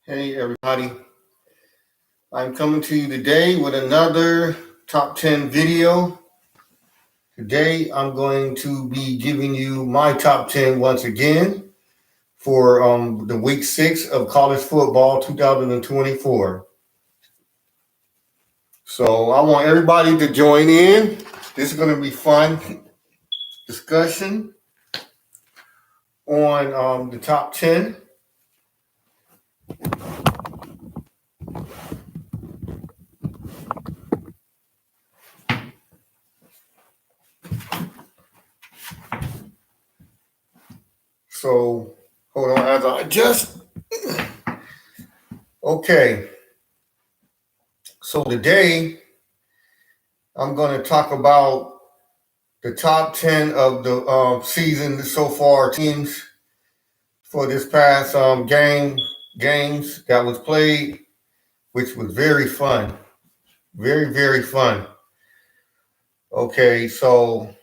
Hey everybody, I'm coming to you today with another top 10 video. Today I'm going to be giving you my top 10 once again for the week 6 of college football 2024. So I want everybody to join in. This is going to be fun discussion on the top 10. So hold on as I adjust. Okay, so today I'm going to talk about the top 10 of the season so far teams for this past games that was played, which was very fun. Very, very fun. Okay, so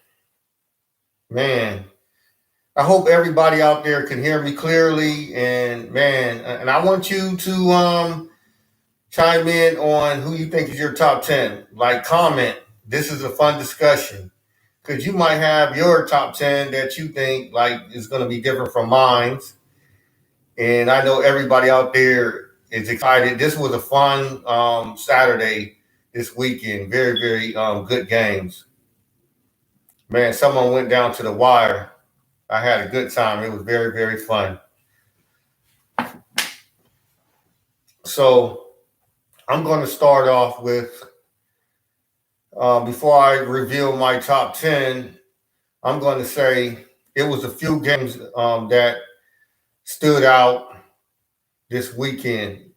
man, I hope everybody out there can hear me clearly. And man, and I want you to chime in on who you think is your top 10. Like comment. This is a fun discussion. Because you might have your top 10 that you think like is going to be different from mine. And I know everybody out there is excited. This was a fun Saturday this weekend. Very, very good games. Man, someone went down to the wire. I had a good time. It was very, very fun. So I'm going to start off with, before I reveal my top 10, I'm going to say it was a few games that stood out this weekend.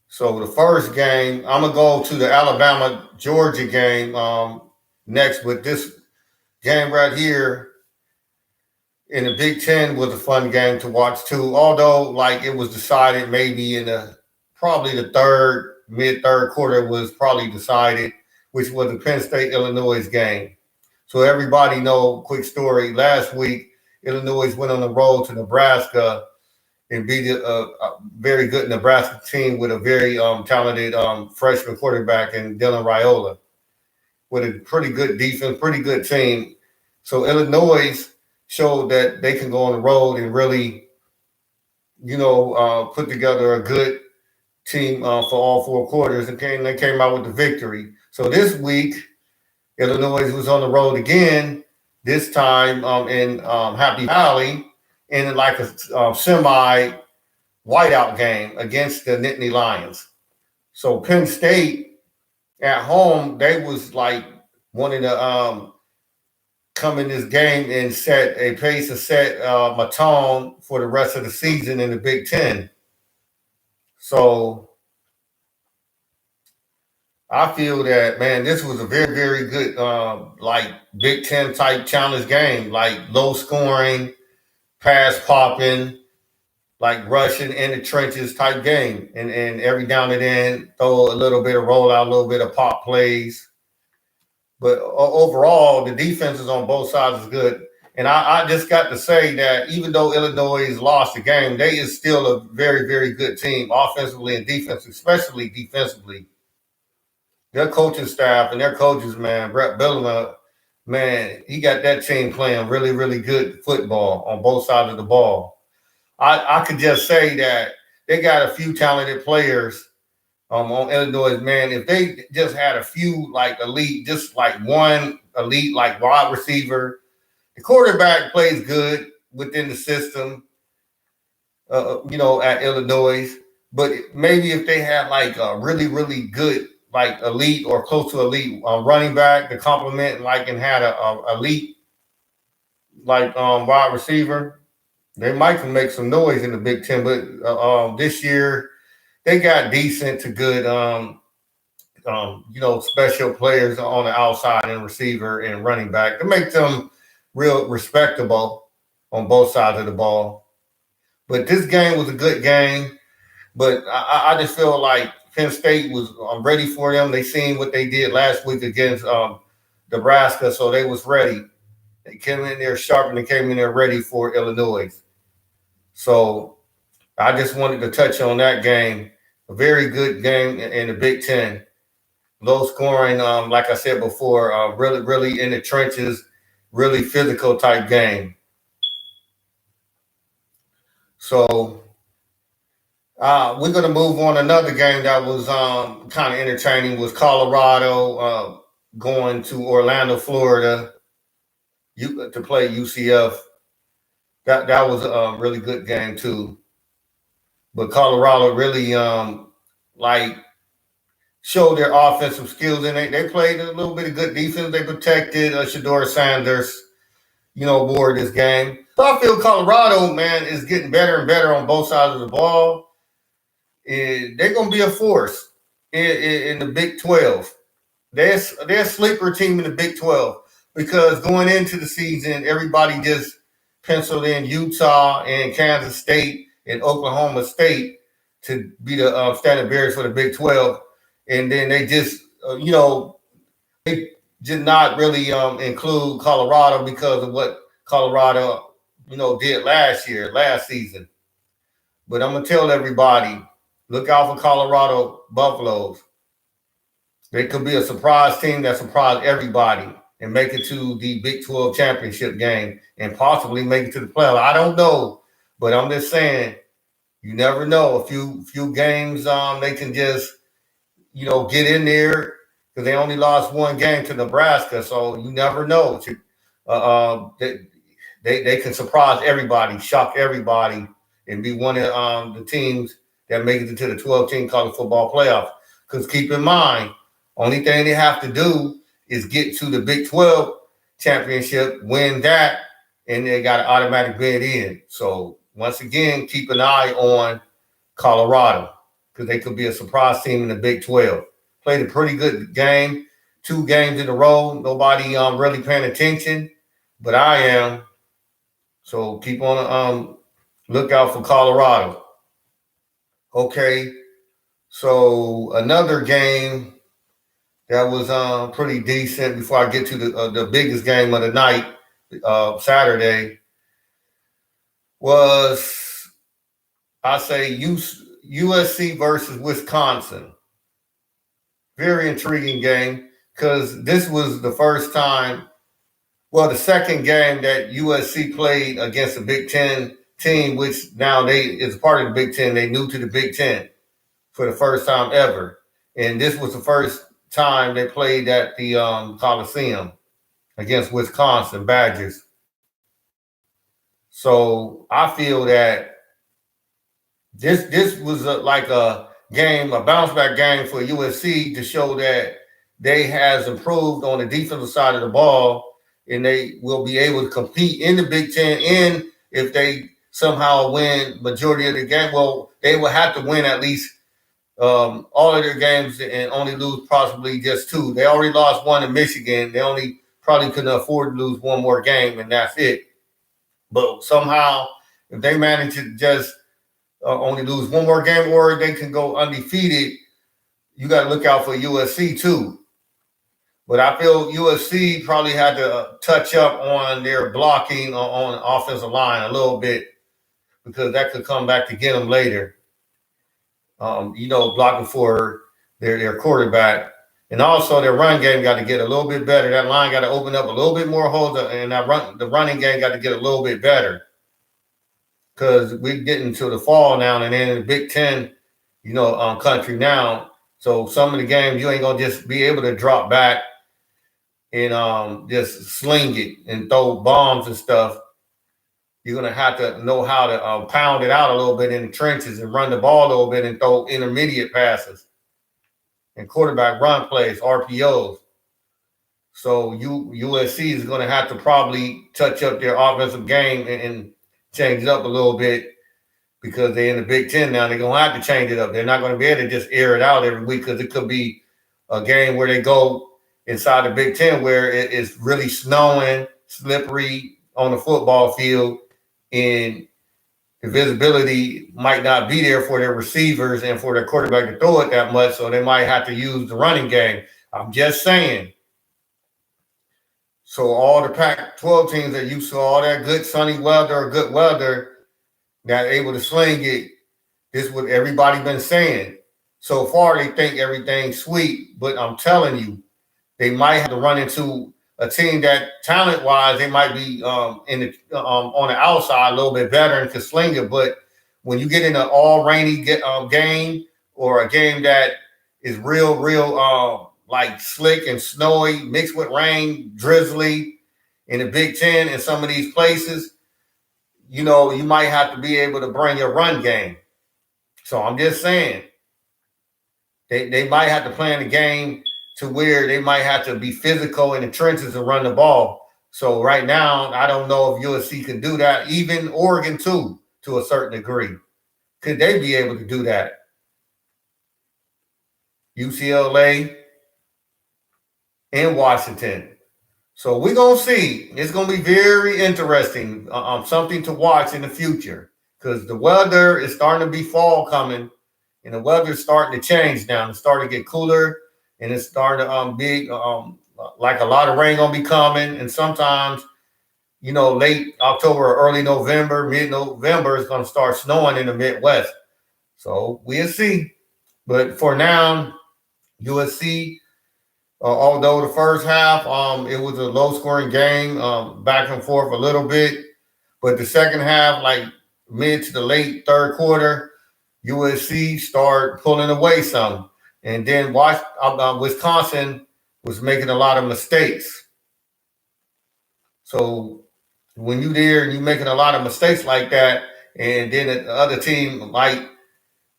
So the first game, I'm gonna go to the Alabama Georgia game next. But this game right here in the Big Ten was a fun game to watch too. Although like it was decided maybe in the probably the mid third quarter was probably decided, which was the Penn State Illinois game. So everybody know. Quick story: last week Illinois went on the road to Nebraska and beat a very good Nebraska team with a very talented freshman quarterback in Dylan Raiola with a pretty good defense, pretty good team. So Illinois showed that they can go on the road and really, put together a good team for all four quarters, and they came out with the victory. So this week, Illinois was on the road again. This time in Happy Valley, in like a semi whiteout game against the Nittany Lions. So Penn State at home, they was like wanting to come in this game and set a pace and set a tone for the rest of the season in the Big Ten. So I feel that man, this was a very, very good like Big Ten type challenge game, like low scoring, pass popping, like rushing in the trenches type game. And every down and then throw a little bit of rollout, a little bit of pop plays. But overall, the defenses on both sides is good. And I just got to say that even though Illinois lost the game, they is still a very, very good team offensively and defensively, especially defensively. Their coaching staff and their coaches, man, Brett Bielema, man, he got that team playing really, really good football on both sides of the ball. I could just say that they got a few talented players on Illinois. Man, if they just had a few like elite, just like one elite like wide receiver, the quarterback plays good within the system, at Illinois. But maybe if they had like a really, really good like elite or close to elite running back to complement like and had a elite like wide receiver, they might can make some noise in the Big Ten, but this year they got decent to good, special players on the outside and receiver and running back to make them real respectable on both sides of the ball. But this game was a good game, but I just feel like Penn State was ready for them. They seen what they did last week against Nebraska, so they was ready. They came in there sharp and they came in there ready for Illinois. So I just wanted to touch on that game. A very good game in the Big Ten. Low scoring, like I said before, really, really in the trenches, really physical type game. So we're going to move on. Another game that was kind of entertaining was Colorado going to Orlando, Florida, to play UCF. That was a really good game too. But Colorado really like showed their offensive skills, and they played a little bit of good defense. They protected Shedeur Sanders, aboard this game. So I feel Colorado, man, is getting better and better on both sides of the ball. They're going to be a force in the Big 12. They're a sleeper team in the Big 12 because going into the season, everybody just penciled in Utah and Kansas State and Oklahoma State to be the standard bearers for the Big 12. And then they just, they did not really include Colorado because of what Colorado, did last season. But I'm going to tell everybody, look out for Colorado Buffaloes. They could be a surprise team that surprised everybody and make it to the Big 12 championship game and possibly make it to the playoffs. I don't know, but I'm just saying, you never know. A few games, they can just, get in there because they only lost one game to Nebraska, so you never know. They can surprise everybody, shock everybody, and be one of the teams that make it to the 12-team college football playoff. Because keep in mind, only thing they have to do is get to the Big 12 championship, win that, and they got an automatic bid in. So once again, keep an eye on Colorado because they could be a surprise team in the Big 12. Played a pretty good game, 2 games in a row. Nobody really paying attention, but I am. So keep on look out for Colorado. Okay, so another game that was pretty decent before I get to the biggest game of the night, Saturday, was, I say, USC versus Wisconsin. Very intriguing game because this was the first time, the second game that USC played against a Big Ten team, which now is part of the Big Ten. They new to the Big Ten for the first time ever. And this was the first time they played at the Coliseum against Wisconsin Badgers. So I feel that this was like a game, a bounce back game for USC to show that they has improved on the defensive side of the ball, and they will be able to compete in the Big Ten. And if they somehow win majority of the game, they will have to win at least all of their games and only lose possibly just 2. They already lost 1 in Michigan. They only probably couldn't afford to lose 1 more game, and that's it. But somehow, if they manage to just only lose 1 more game, or they can go undefeated, you got to look out for USC too. But I feel USC probably had to touch up on their blocking on the offensive line a little bit because that could come back to get them later. Blocking for their quarterback. And also their run game got to get a little bit better. That line got to open up a little bit more holes, and the running game got to get a little bit better. Because we're getting to the fall now, and then in the Big Ten, country now. So some of the games you ain't gonna just be able to drop back and just sling it and throw bombs and stuff. You're gonna have to know how to pound it out a little bit in the trenches and run the ball a little bit and throw intermediate passes and quarterback run plays, RPOs. So USC is gonna have to probably touch up their offensive game and change it up a little bit because they're in the Big Ten now. They're going to have to change it up. They're not going to be able to just air it out every week because it could be a game where they go inside the Big Ten where it's really snowing, slippery on the football field, and the visibility might not be there for their receivers and for their quarterback to throw it that much, so they might have to use the running game. I'm just saying. So all the Pac-12 teams that used to all that good sunny weather or good weather that are able to sling it, This is what everybody been saying. So far, they think everything's sweet, but I'm telling you, they might have to run into a team that talent-wise, they might be in the on the outside a little bit better and can sling it. But when you get in an all rainy game or a game that is real like slick and snowy, mixed with rain, drizzly in the Big Ten and some of these places, you know, you might have to be able to bring your run game. So I'm just saying, they might have to plan the game to where they might have to be physical in the trenches and run the ball. So right now, I don't know if USC can do that. Even Oregon too, to a certain degree. Could they be able to do that? UCLA and Washington. So we're going to see. It's going to be very interesting. Something to watch in the future because the weather is starting to be fall coming and the weather's starting to change now. It's starting to get cooler and it's starting to be like a lot of rain going to be coming. And sometimes, you know, late October or early November, mid-November is going to start snowing in the Midwest. So we'll see. But for now, USC, although the first half, it was a low-scoring game, back and forth a little bit. But the second half, like mid to the late third quarter, USC started pulling away some. And then Wisconsin was making a lot of mistakes. So when you're there and you're making a lot of mistakes like that, and then the other team might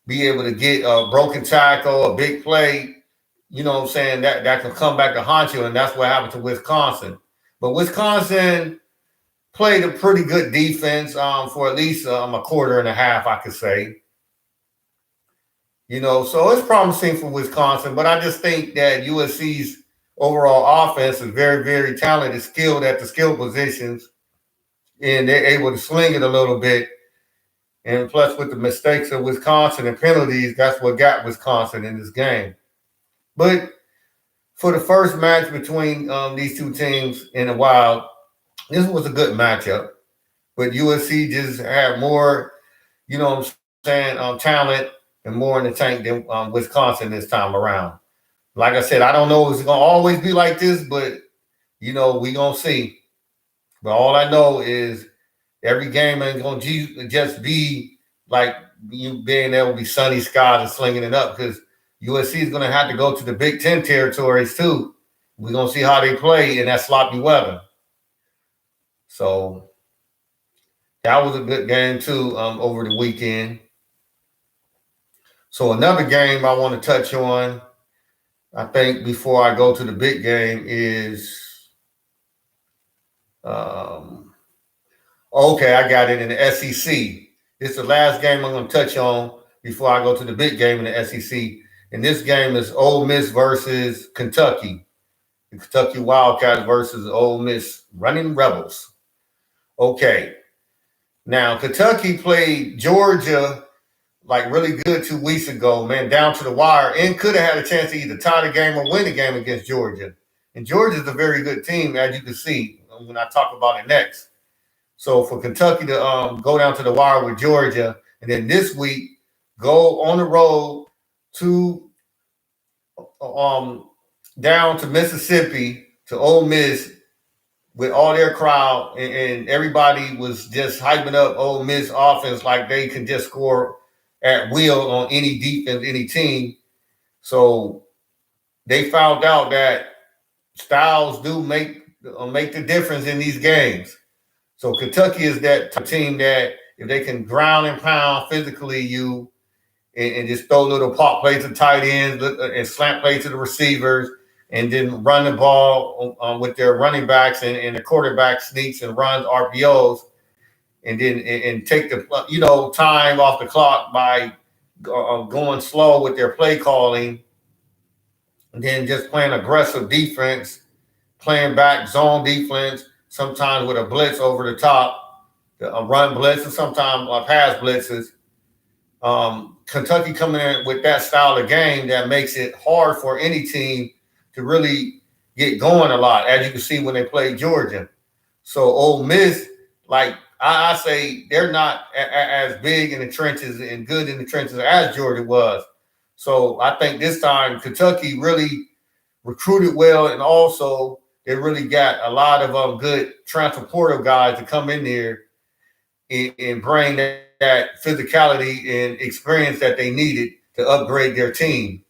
be able to get a broken tackle, a big play, you know what I'm saying, that can come back to haunt you, and that's what happened to Wisconsin. But Wisconsin played a pretty good defense for at least a quarter and a half, I could say. You know, so it's promising for Wisconsin, but I just think that USC's overall offense is very, very talented, skilled at the skill positions, and they're able to sling it a little bit. And plus, with the mistakes of Wisconsin and penalties, that's what got Wisconsin in this game. But for the first match between these two teams in a while, this was a good matchup. But USC just had more, you know what I'm saying, talent and more in the tank than Wisconsin this time around. Like I said, I don't know if it's going to always be like this, but, you know, we're going to see. But all I know is every game ain't going to just be like you being able to be sunny skies and slinging it up because USC is going to have to go to the Big Ten territories too. We're going to see how they play in that sloppy weather. So that was a good game too over the weekend. So another game I want to touch on, I think before I go to the big game is, okay, I got it in the SEC. This is the last game I'm going to touch on before I go to the big game in the SEC. And this game is Ole Miss versus Kentucky. The Kentucky Wildcats versus Ole Miss Running Rebels. Okay. Now, Kentucky played Georgia like really good 2 weeks ago, man, down to the wire, and could have had a chance to either tie the game or win the game against Georgia. And Georgia's a very good team, as you can see when I talk about it next. So for Kentucky to go down to the wire with Georgia, and then this week go on the road to down to Mississippi to Ole Miss with all their crowd, and everybody was just hyping up Ole Miss offense like they can just score at will on any defense, any team. So they found out that styles do make the difference in these games. So Kentucky is that team that if they can ground and pound physically you and just throw little pop plays to tight ends and slant plays to the receivers and then run the ball with their running backs and the quarterback sneaks and runs RPOs, and then and take the time off the clock by going slow with their play calling, and then just playing aggressive defense, playing back zone defense, sometimes with a blitz over the top, a run blitz, and sometimes pass blitzes. Kentucky coming in with that style of game that makes it hard for any team to really get going a lot, as you can see when they play Georgia. So Ole Miss, like I say they're not as big in the trenches and good in the trenches as Georgia was. So I think this time Kentucky really recruited well, and also they really got a lot of good transfer portal guys to come in there and bring that physicality and experience that they needed to upgrade their team.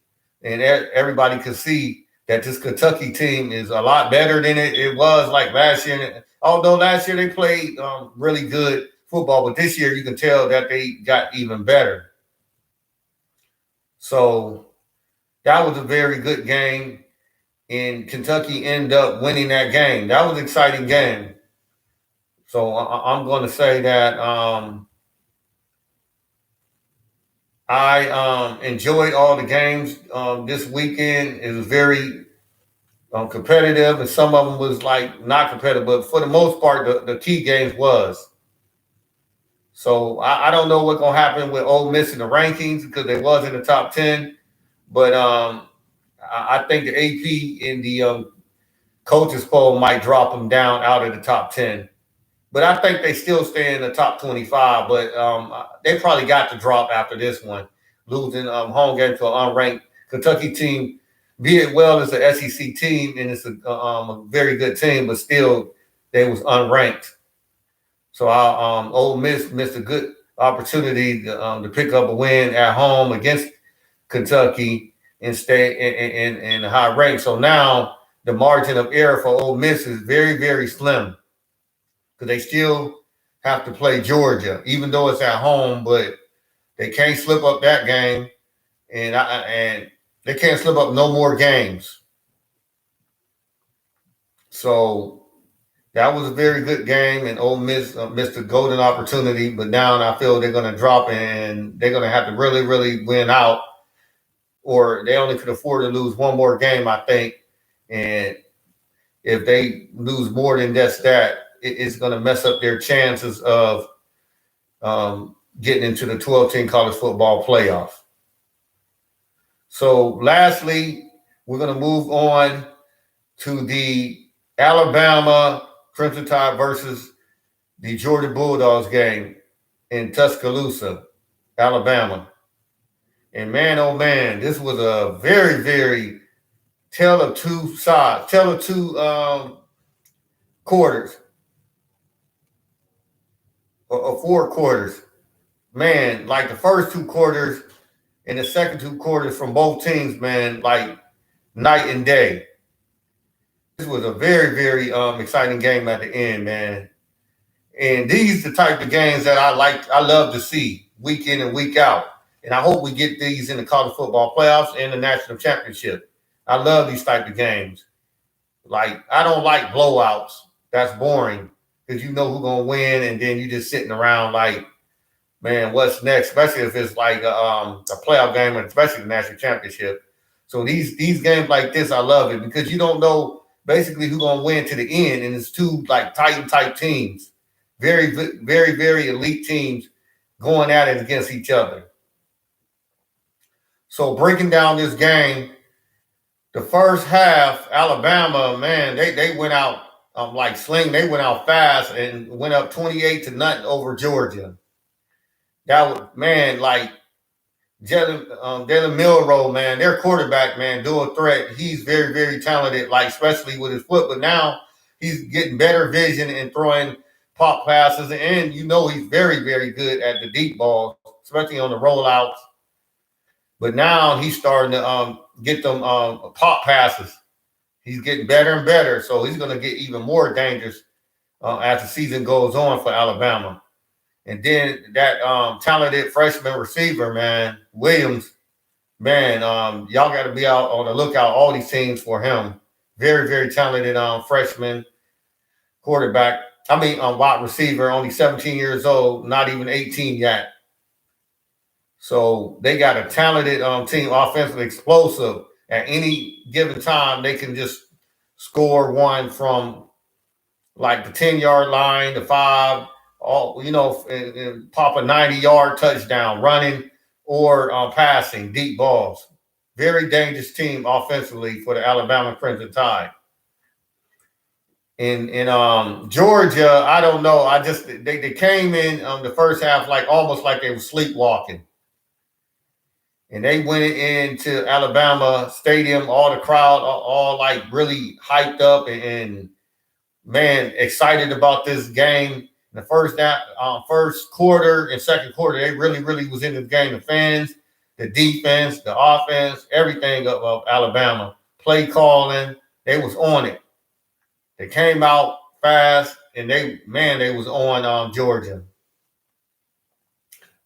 And everybody could see that this Kentucky team is a lot better than it was like last year. Although last year they played really good football, but this year you can tell that they got even better. So that was a very good game, and Kentucky ended up winning that game. That was an exciting game. So I'm going to say that I enjoyed all the games this weekend. It was very competitive, and some of them was like not competitive, but for the most part, the key games was. So I don't know what's going to happen with Ole Miss in the rankings because they was in the top 10, but I think the AP in the coaches poll might drop them down out of the top 10. But I think they still stay in the top 25, but they probably got to drop after this one, losing home game to an unranked Kentucky team, be it well as an SEC team, and it's a very good team, but still they was unranked. So Ole Miss missed a good opportunity to pick up a win at home against Kentucky and stay in the high rank. So now the margin of error for Ole Miss is very, very slim because they still have to play Georgia, even though it's at home, but they can't slip up that game, and they can't slip up no more games. So that was a very good game, and Ole Miss missed a golden opportunity, but now I feel they're going to drop, and they're going to have to really, really win out, or they only could afford to lose one more game, I think, and if they lose more than just that, it's going to mess up their chances of getting into the 12-team college football playoff. So lastly, we're going to move on to the Alabama Crimson Tide versus the Georgia Bulldogs game in Tuscaloosa, Alabama. And man, oh man, this was a very, very tale of two quarters. Or 4 quarters. Man, like the first 2 quarters and the second 2 quarters from both teams, man, like night and day. This was a very, very exciting game at the end, man. And these the type of games that I love to see week in and week out. And I hope we get these in the college football playoffs and the national championship. I love these type of games. Like, I don't like blowouts. That's boring because you know who's going to win, and then you just sitting around like, man, what's next? Especially if it's like a playoff game, and especially the national championship. So these games like this, I love it because you don't know basically who's going to win to the end, and it's two like Titan-type teams, very, very, very elite teams going at it against each other. So breaking down this game, the first half, Alabama, man, they went out like sling. They went out fast and went up 28-0 over Georgia. That was, man, like Jalen Milroe, man, their quarterback, man, dual threat. He's very, very talented, like especially with his foot. But now he's getting better vision and throwing pop passes, and you know he's very, very good at the deep balls, especially on the rollouts. But now he's starting to get them pop passes. He's getting better and better, so he's going to get even more dangerous as the season goes on for Alabama. And then that talented freshman receiver, man, Williams, man, y'all got to be out on the lookout, all these teams for him. Very, very talented freshman quarterback. Wide receiver, only 17 years old, not even 18 yet. So they got a talented team, offensively explosive. At any given time, they can just score one from like the 10-yard line, the 5, and pop a 90-yard touchdown running or passing deep balls. Very dangerous team offensively for the Alabama Crimson Tide. in Georgia, I don't know. They came in the first half like almost like they were sleepwalking. And they went into Alabama Stadium, all the crowd, all like really hyped up and man, excited about this game. The first quarter and second quarter, they really was in this game. The fans, the defense, the offense, everything of Alabama, play calling, they was on it. They came out fast, and they was on Georgia.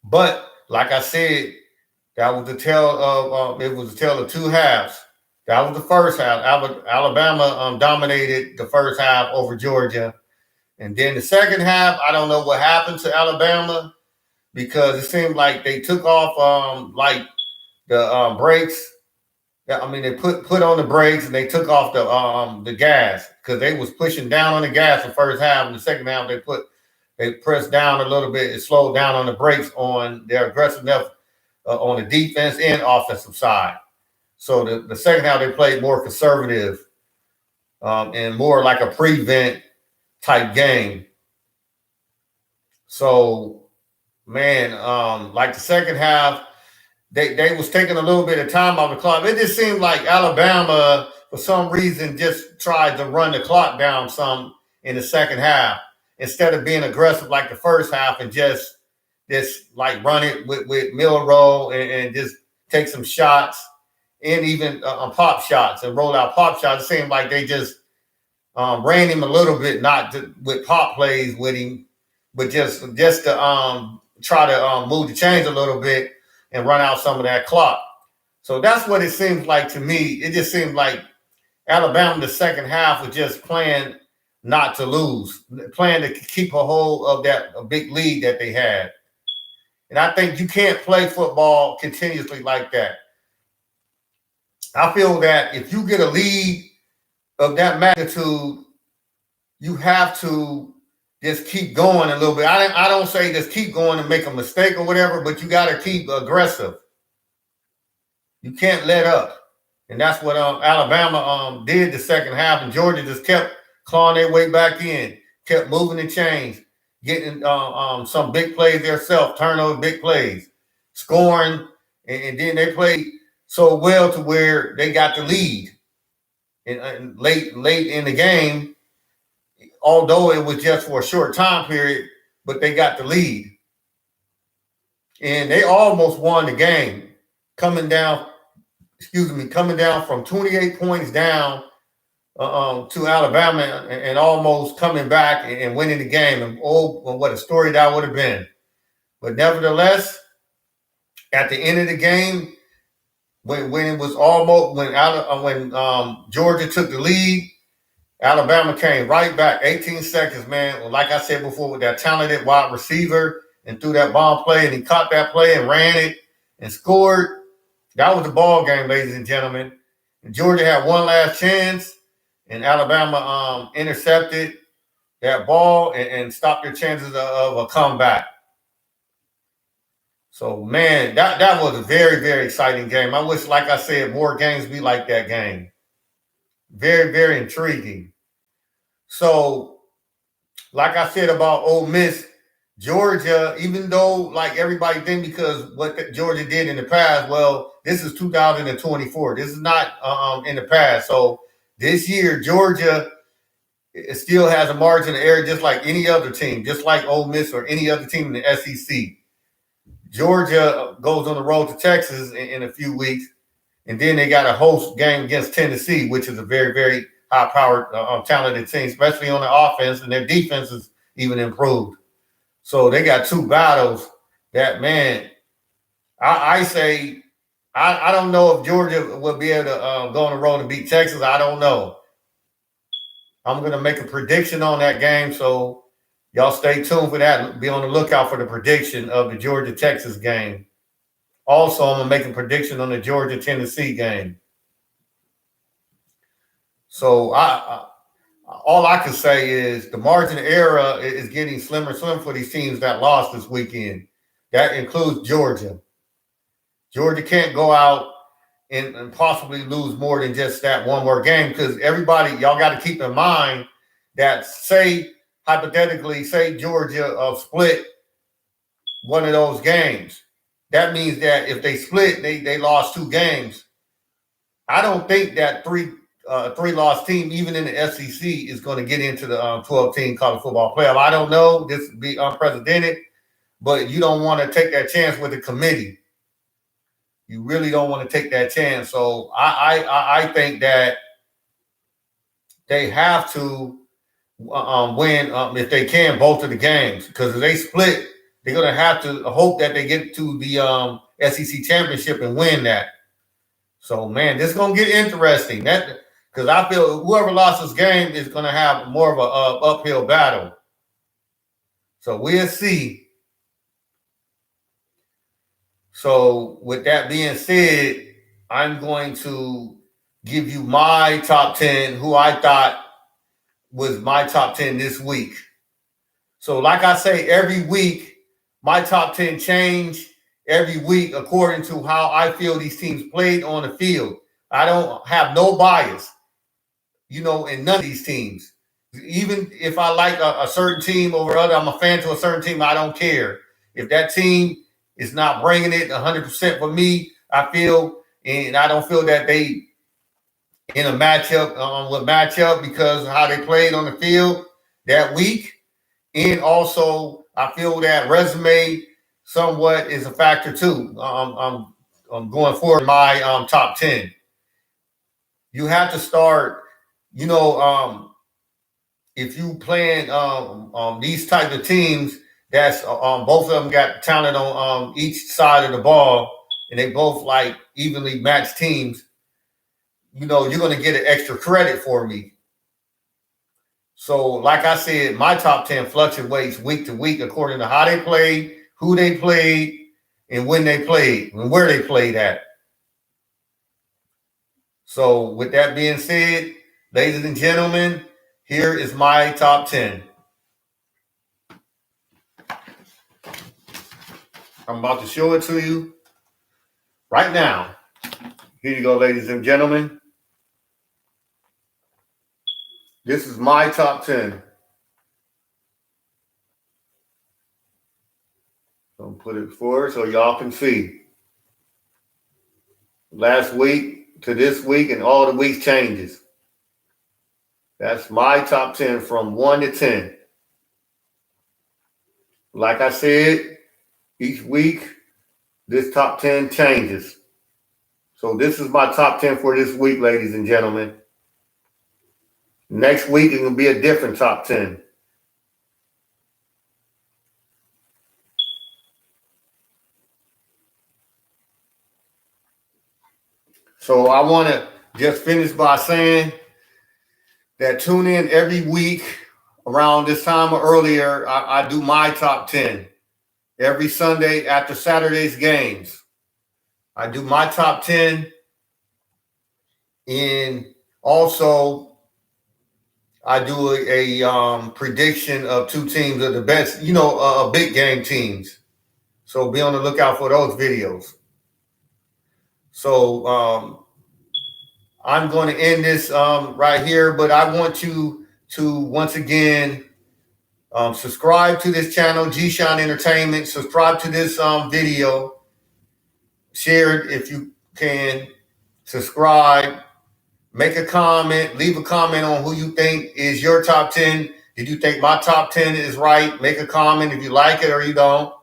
But like I said, that was the tale of it was the tale of two halves. That was the first half. Alabama dominated the first half over Georgia. And then the second half, I don't know what happened to Alabama because it seemed like they took off like the brakes. I mean, they put on the brakes and they took off the gas because they was pushing down on the gas the first half. And the second half, they pressed down a little bit and slowed down on the brakes on their aggressiveness on the defense and offensive side. So the second half, they played more conservative and more like a prevent type game. So, man, like the second half, they was taking a little bit of time off the clock. It just seemed like Alabama, for some reason, just tried to run the clock down some in the second half instead of being aggressive like the first half and just like run it with Milroe and just take some shots and even pop shots and roll out pop shots. It seemed like they just ran him a little bit, not with pop plays with him, but just to try to move the chains a little bit and run out some of that clock. So that's what it seems like to me. It just seemed like Alabama, the second half, was just playing not to lose, playing to keep a hold of that big lead that they had. And I think you can't play football continuously like that. I feel that if you get a lead of that magnitude, you have to just keep going a little bit. I don't say just keep going and make a mistake or whatever, but you got to keep aggressive. You can't let up. And that's what Alabama did the second half, and Georgia just kept clawing their way back in, kept moving the chains, getting some big plays themselves, turnover big plays, scoring, and then they played so well to where they got the lead. And late in the game, although it was just for a short time period, but they got the lead. And they almost won the game, coming down from 28 points down to Alabama and almost coming back and winning the game. And what a story that would have been. But nevertheless, at the end of the game, when it was almost when Georgia took the lead, Alabama came right back. 18 seconds, man. Well, like I said before, with that talented wide receiver and threw that bomb play, and he caught that play and ran it and scored. That was the ball game, ladies and gentlemen. And Georgia had one last chance, and Alabama intercepted that ball and stopped their chances of a comeback. So, man, that was a very, very exciting game. I wish, like I said, more games be like that game. Very, very intriguing. So, like I said about Ole Miss, Georgia, even though like everybody think because what Georgia did in the past, well, this is 2024. This is not in the past. So this year, Georgia it still has a margin of error just like any other team, just like Ole Miss or any other team in the SEC. Georgia goes on the road to Texas in a few weeks, and then they got a host game against Tennessee, which is a very, very high-powered, talented team, especially on the offense, and their defense is even improved. So they got two battles that, man, I say I don't know if Georgia will be able to go on the road and beat Texas. I don't know. I'm going to make a prediction on that game, so y'all stay tuned for that. Be on the lookout for the prediction of the Georgia-Texas game. Also, I'm going to make a prediction on the Georgia-Tennessee game. So all I can say is the margin of error is getting slimmer and slimmer for these teams that lost this weekend. That includes Georgia. Georgia can't go out and possibly lose more than just that one more game because everybody, y'all got to keep in mind that say, hypothetically, say Georgia split one of those games. That means that if they split, they lost 2 games. I don't think that three-loss team, even in the SEC, is going to get into the 12-team college football playoff. I don't know. This would be unprecedented, but you don't want to take that chance with the committee. You really don't want to take that chance. So I think that they have to win if they can both of the games, because if they split, they're going to have to hope that they get to the SEC championship and win that. So, man, this is going to get interesting. That because I feel whoever lost this game is going to have more of an uphill battle. So we'll see. So with that being said, I'm going to give you my top 10, who I thought was my top 10 this week. So like I say, every week, my top 10 change every week according to how I feel these teams played on the field. I don't have no bias, in none of these teams. Even if I like a certain team over other, I'm a fan to a certain team, I don't care. If that team is not bringing it 100% for me, I feel, and I don't feel that they in a matchup with matchup because of how they played on the field that week. And also, I feel that resume somewhat is a factor too. I'm going forward in my top 10. You have to start, if you playing these type of teams, that's both of them got talent on each side of the ball, and they both like evenly matched teams. You're going to get an extra credit for me. So, like I said, my top 10 fluctuates week to week according to how they played, who they played, and when they played, and where they played at. So, with that being said, ladies and gentlemen, here is my top 10. I'm about to show it to you right now. Here you go, ladies and gentlemen. This is my top 10. I'll put it forward so y'all can see. Last week to this week and all the weeks changes. That's my top 10 from 1 to 10. Like I said, each week, this top 10 changes. So this is my top 10 for this week, ladies and gentlemen. Next week, it can be a different top 10. So I want to just finish by saying that tune in every week around this time or earlier. I do my top 10 every Sunday after Saturday's games. I do my top 10, and also I do a prediction of 2 teams of the best, big game teams. So be on the lookout for those videos. So I'm going to end this right here, but I want you to once again subscribe to this channel, G-Shine Entertainment. Subscribe to this video. Share it if you can. Subscribe. Make a comment. Leave a comment on who you think is your top 10. Did you think my top 10 is right? Make a comment if you like it or you don't.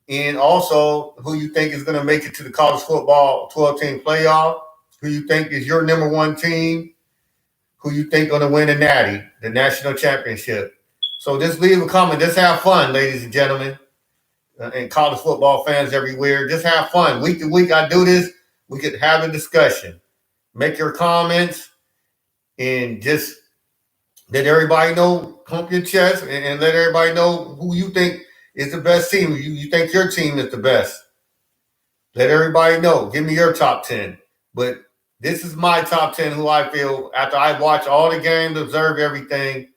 And also, who you think is going to make it to the college football 12-team playoff. Who you think is your number 1 team. Who you think going to win the Natty, the national championship. So just leave a comment. Just have fun, ladies and gentlemen. And college football fans everywhere. Just have fun. Week to week, I do this. We could have a discussion. Make your comments and just let everybody know, pump your chest, and let everybody know who you think is the best team. You think your team is the best. Let everybody know. Give me your top 10. But this is my top 10, who I feel, after I watch all the games, observe everything,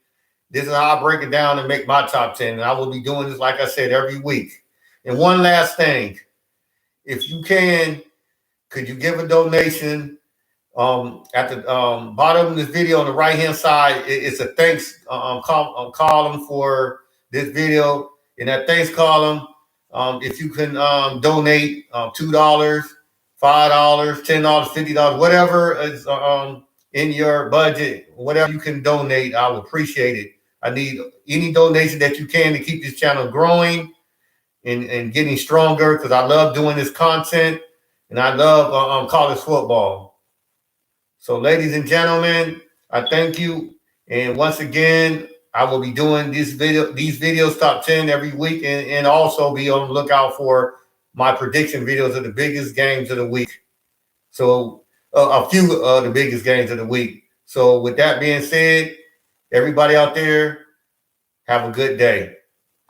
this is how I break it down and make my top 10. And I will be doing this, like I said, every week. And one last thing. If you can, could you give a donation At the bottom of this video on the right hand side, it's a thanks column for this video. In that thanks column, if you can donate $2, $5, $10, $50, whatever is in your budget, whatever you can donate, I would appreciate it. I need any donation that you can to keep this channel growing and getting stronger, because I love doing this content and I love college football. So, ladies and gentlemen, I thank you. And once again, I will be doing these videos top 10 every week, and also be on the lookout for my prediction videos of the biggest games of the week. So a few of the biggest games of the week. So with that being said, everybody out there, have a good day.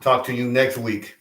Talk to you next week.